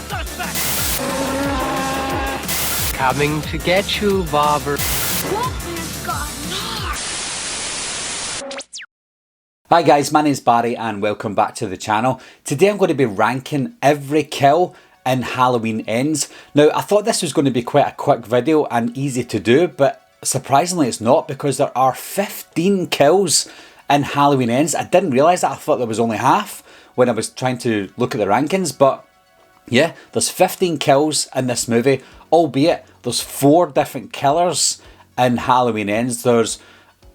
suspect! Coming to get you, Bobber. Hi guys, my name's Barry and welcome back to the channel. Today I'm going to be ranking every kill in Halloween Ends. Now I thought this was going to be quite a quick video and easy to do, but surprisingly it's not, because there are 15 kills in Halloween Ends. I didn't realise that. I thought there was only half when I was trying to look at the rankings, but yeah, there's 15 kills in this movie, albeit there's 4 different killers in Halloween Ends. There's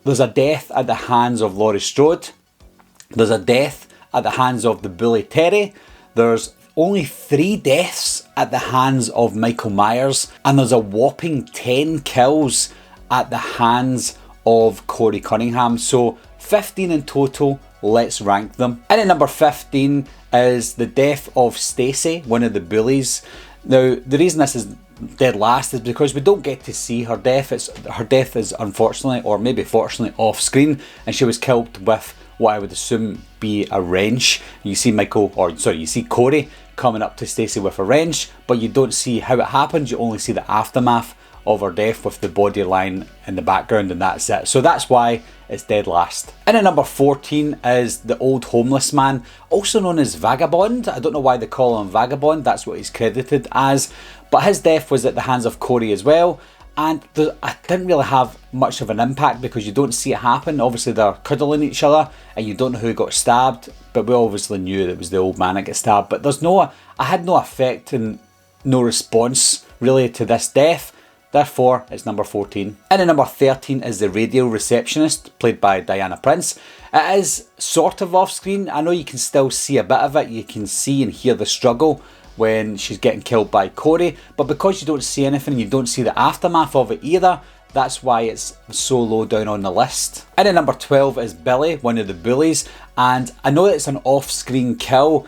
a death at the hands of Laurie Strode. There's a death at the hands of the bully Terry. There's only 3 deaths at the hands of Michael Myers. And there's a whopping 10 kills at the hands of Corey Cunningham. So 15 in total. Let's rank them. And at number 15 is the death of Stacey, one of the bullies. Now, the reason this is dead last is because we don't get to see her death. Her death is unfortunately, or maybe fortunately, off screen, and she was killed with what I would assume be a wrench. You see you see Corey coming up to Stacey with a wrench, but you don't see how it happens. You only see the aftermath of her death with the body line in the background, and that's it. So that's why it's dead last. And at number 14 is the old homeless man, also known as Vagabond. I don't know why they call him Vagabond, that's what he's credited as. But his death was at the hands of Corey as well. And I didn't really have much of an impact because you don't see it happen. Obviously they're cuddling each other and you don't know who got stabbed, but we obviously knew that it was the old man that got stabbed. But I had no effect and no response really to this death. Therefore, it's number 14. And at number 13 is the radio receptionist, played by Diana Prince. It is sort of off screen. I know you can still see a bit of it. You can see and hear the struggle when she's getting killed by Corey. But because you don't see anything, you don't see the aftermath of it either, that's why it's so low down on the list. And at number 12 is Billy, one of the bullies. And I know it's an off-screen kill,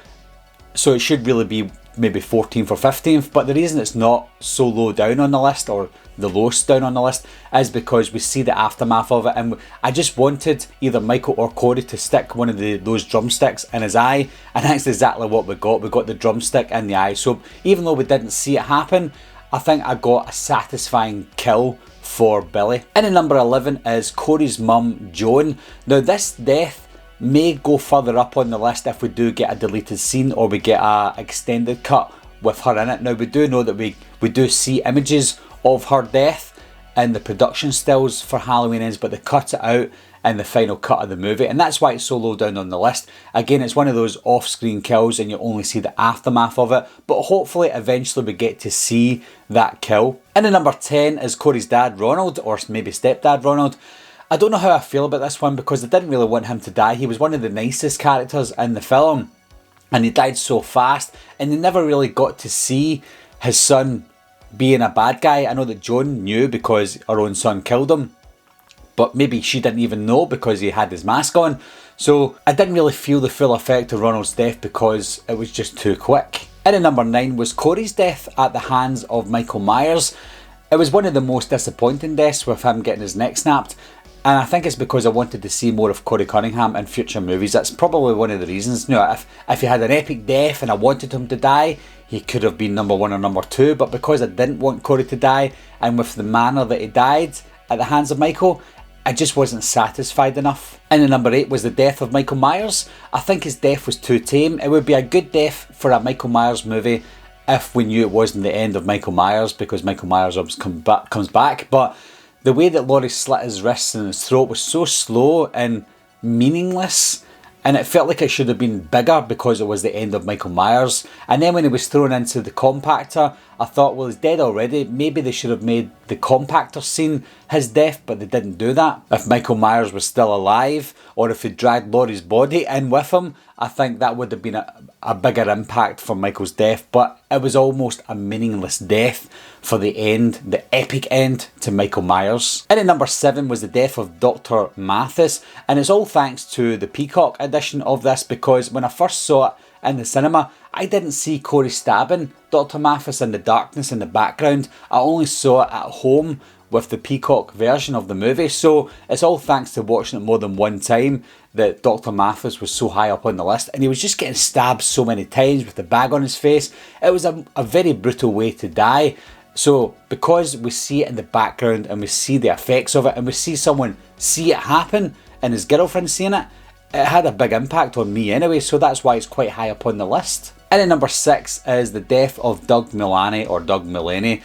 so it should really be maybe 14th or 15th, but the reason it's not so low down on the list, or the lowest down on the list, is because we see the aftermath of it, and I just wanted either Michael or Corey to stick one of those drumsticks in his eye, and that's exactly what we got. We got the drumstick in the eye, so even though we didn't see it happen, I think I got a satisfying kill for Billy. And at number 11 is Corey's mum, Joan. Now this death may go further up on the list if we do get a deleted scene or we get a extended cut with her in it. Now we do know that we do see images of her death in the production stills for Halloween Ends, but they cut it out in the final cut of the movie, and that's why it's so low down on the list. Again, it's one of those off-screen kills and you only see the aftermath of it, but hopefully eventually we get to see that kill. And at number 10 is Corey's dad, Ronald, or maybe stepdad, Ronald. I don't know how I feel about this one because I didn't really want him to die. He was one of the nicest characters in the film and he died so fast, and they never really got to see his son being a bad guy. I know that Joan knew because her own son killed him, but maybe she didn't even know because he had his mask on. So I didn't really feel the full effect of Ronald's death because it was just too quick. And at number 9 was Corey's death at the hands of Michael Myers. It was one of the most disappointing deaths, with him getting his neck snapped. And I think it's because I wanted to see more of Corey Cunningham in future movies. That's probably one of the reasons. You know, if he had an epic death and I wanted him to die, he could have been number 1 or number 2. But because I didn't want Corey to die, and with the manner that he died at the hands of Michael, I just wasn't satisfied enough. And at number 8 was the death of Michael Myers. I think his death was too tame. It would be a good death for a Michael Myers movie if we knew it wasn't the end of Michael Myers, because Michael Myers always comes back. But the way that Laurie slit his wrists and his throat was so slow and meaningless, and it felt like it should have been bigger because it was the end of Michael Myers. And then when he was thrown into the compactor, I thought, well, he's dead already. Maybe they should have made the compactor scene his death, but they didn't do that. If Michael Myers was still alive, or if he dragged Laurie's body in with him, I think that would have been a bigger impact for Michael's death. But it was almost a meaningless death for the end, the epic end to Michael Myers. And at number 7 was the death of Dr. Mathis, and it's all thanks to the Peacock edition of this, because when I first saw it in the cinema, I didn't see Corey stabbing Dr. Mathis in the darkness in the background. I only saw it at home with the Peacock version of the movie. So it's all thanks to watching it more than one time that Dr. Mathis was so high up on the list, and he was just getting stabbed so many times with the bag on his face. It was a very brutal way to die. So because we see it in the background and we see the effects of it and we see someone see it happen and his girlfriend seeing it, it had a big impact on me anyway, so that's why it's quite high up on the list. And at number 6 is the death of Doug Mulaney, or Doug Mulaney.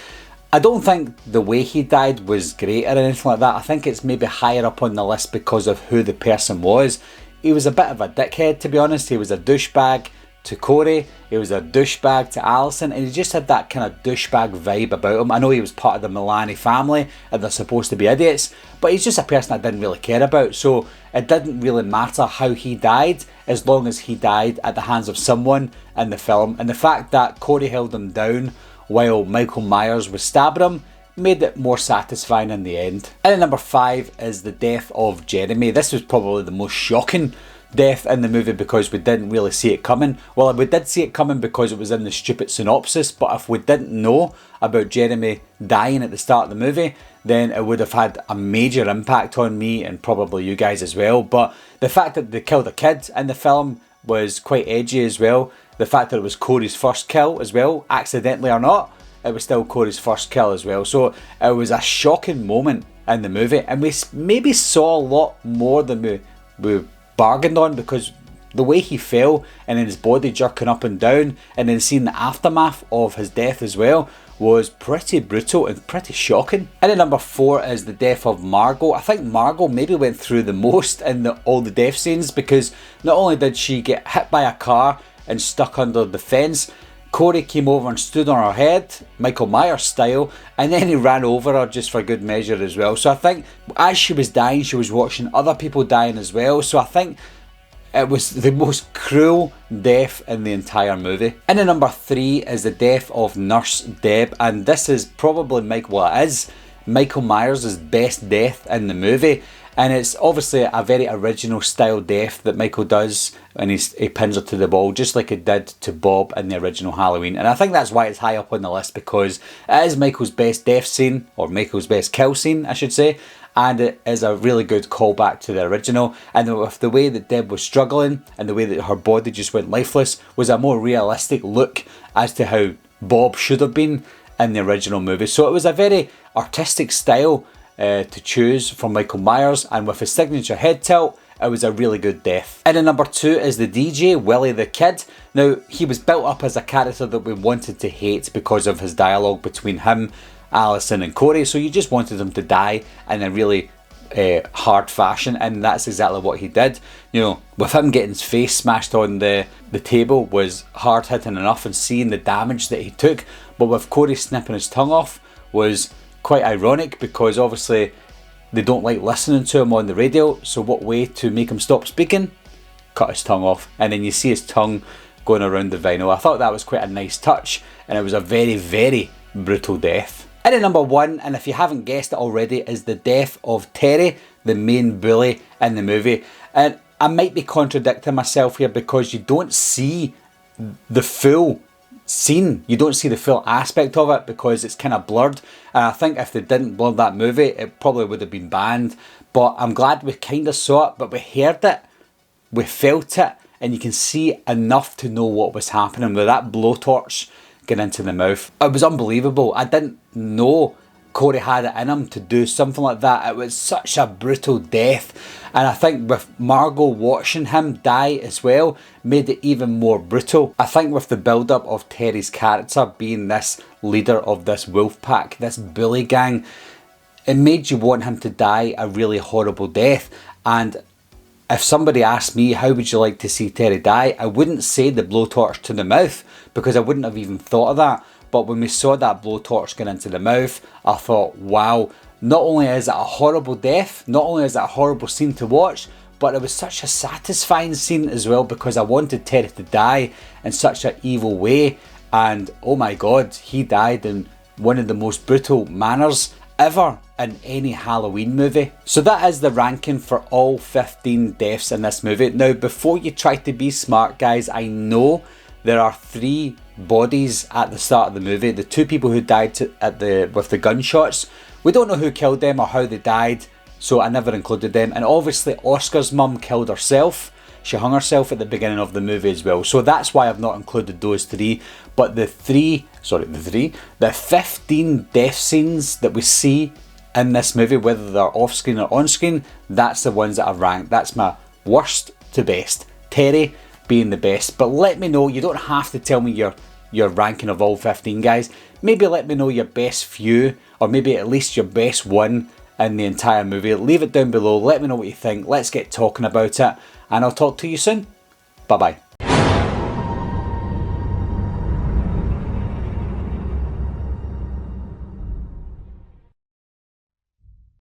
I don't think the way he died was great or anything like that. I think it's maybe higher up on the list because of who the person was. He was a bit of a dickhead, to be honest. He was a douchebag to Corey, he was a douchebag to Alison, and he just had that kind of douchebag vibe about him. I know he was part of the Mulaney family and they're supposed to be idiots, but he's just a person I didn't really care about, so it didn't really matter how he died as long as he died at the hands of someone in the film. And the fact that Corey held him down while Michael Myers was stabbing him made it more satisfying in the end. And at number 5 is the death of Jeremy. This was probably the most shocking death in the movie because we didn't really see it coming. Well, we did see it coming because it was in the stupid synopsis, but if we didn't know about Jeremy dying at the start of the movie, then it would have had a major impact on me and probably you guys as well. But the fact that they killed a kid in the film was quite edgy as well. The fact that it was Corey's first kill as well, accidentally or not, it was still Corey's first kill as well. So it was a shocking moment in the movie, and we maybe saw a lot more than we bargained on, because the way he fell and then his body jerking up and down and then seeing the aftermath of his death as well was pretty brutal and pretty shocking. And at number 4 is the death of Margot. I think Margot maybe went through the most in all the death scenes, because not only did she get hit by a car and stuck under the fence, Corey came over and stood on her head, Michael Myers style, and then he ran over her just for good measure as well. So I think as she was dying, she was watching other people dying as well. So I think it was the most cruel death in the entire movie. And at number 3 is the death of Nurse Deb, and this is probably Michael Myers' best death in the movie. And it's obviously a very original style death that Michael does, and he pins her to the wall just like he did to Bob in the original Halloween. And I think that's why it's high up on the list, because it is Michael's best death scene, or Michael's best kill scene I should say, and it is a really good callback to the original. And with the way that Deb was struggling and the way that her body just went lifeless was a more realistic look as to how Bob should have been in the original movie. So it was a very artistic style to choose from Michael Myers, and with his signature head tilt, it was a really good death. And at number 2 is the DJ, Willie the Kid. Now, he was built up as a character that we wanted to hate because of his dialogue between him, Alison and Corey, so you just wanted him to die in a really hard fashion, and that's exactly what he did. You know, with him getting his face smashed on the table was hard hitting enough, and seeing the damage that he took, but with Corey snipping his tongue off was quite ironic, because obviously they don't like listening to him on the radio, so what way to make him stop speaking? Cut his tongue off, and then you see his tongue going around the vinyl. I thought that was quite a nice touch, and it was a very, very brutal death. And at number 1, and if you haven't guessed it already, is the death of Terry, the main bully in the movie. And I might be contradicting myself here, because you don't see the full scene, you don't see the full aspect of it because it's kind of blurred, and I think if they didn't blur that movie it probably would have been banned. But I'm glad we kind of saw it, but we heard it, we felt it, and you can see enough to know what was happening with that blowtorch getting into the mouth. It was unbelievable. I didn't know Corey had it in him to do something like that. It was such a brutal death, and I think with Margot watching him die as well made it even more brutal. I think with the build up of Terry's character being this leader of this wolf pack, this bully gang, it made you want him to die a really horrible death. And if somebody asked me how would you like to see Terry die, I wouldn't say the blowtorch to the mouth, because I wouldn't have even thought of that. But when we saw that blowtorch get into the mouth, I thought, wow, not only is it a horrible death, not only is it a horrible scene to watch, but it was such a satisfying scene as well, because I wanted Terry to die in such an evil way. And oh my god, he died in one of the most brutal manners ever in any Halloween movie. So that is the ranking for all 15 deaths in this movie. Now, before you try to be smart, guys, I know there are 3 bodies at the start of the movie. The 2 people who died with the gunshots We don't know who killed them or how they died, so I never included them. And obviously Oscar's mum killed herself. She hung herself at the beginning of the movie as well, so that's why I've not included those three. But the 15 death scenes that we see in this movie, whether they're off screen or on screen, that's the ones that I've ranked. That's my worst to best. Terry being the best. But let me know, you don't have to tell me your ranking of all 15, guys. Maybe let me know your best few, or maybe at least your best one in the entire movie. Leave it down below, let me know what you think, let's get talking about it, and I'll talk to you soon. Bye bye.